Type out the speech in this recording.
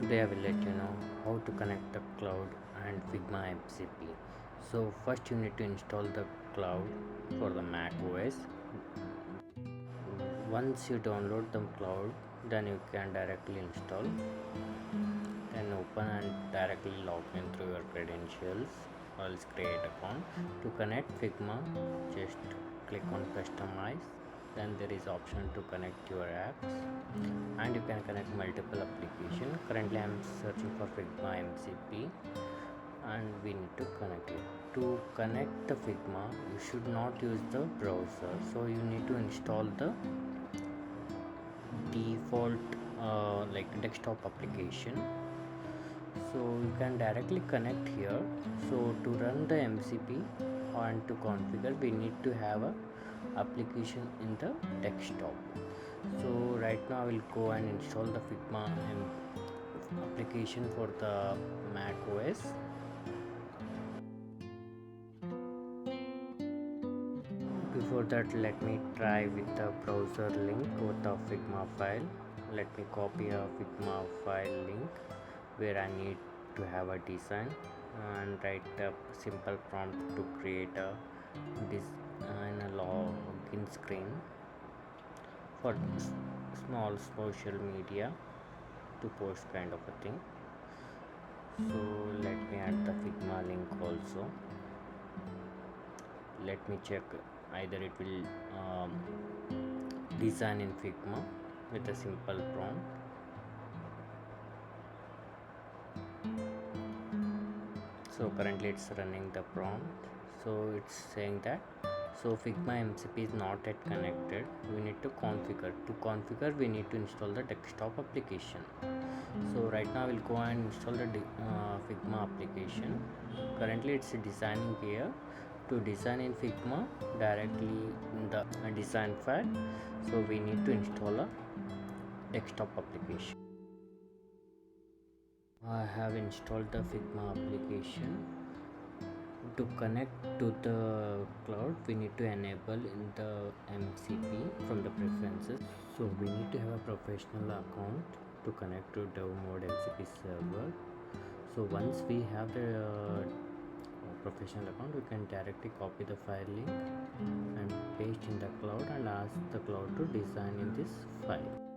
Today I will let you know how to connect the cloud and Figma MCP. So first you need to install the cloud for the Mac OS. Once you download the cloud, then you can directly install, then open and directly log in through your credentials or else create account. To connect Figma, just click on customize, then there is option to connect your apps and you can connect multiple applications. Currently I am searching for Figma MCP and we need to connect it. To connect the Figma, you should not use the browser, so you need to install the default desktop application. So you can directly connect here. So to run the MCP and to configure, we need to have a application in the desktop. So right now I will go and install the Figma application for the Mac OS. Before that, let me try with the browser link with the Figma file. Let me copy a Figma file link where I need to have a design and write a simple prompt to create a design a login screen for small social media to post kind of a thing. So let me add the Figma link also. Let me check either it will design in Figma with a simple prompt. So currently it's running the prompt. So it's saying that Figma MCP is not yet connected. We need to configure. To configure, we need to install the desktop application. So right now I will go and install the Figma application. Currently it's designing here. To design in Figma directly in the design file, so we need to install a desktop application. I have installed the Figma application. To connect to the cloud, we need to enable in the MCP from the preferences. So we need to have a professional account to connect to dev mode MCP server. So once we have the professional account, we can directly copy the file link and paste in the cloud and ask the cloud to design in this file.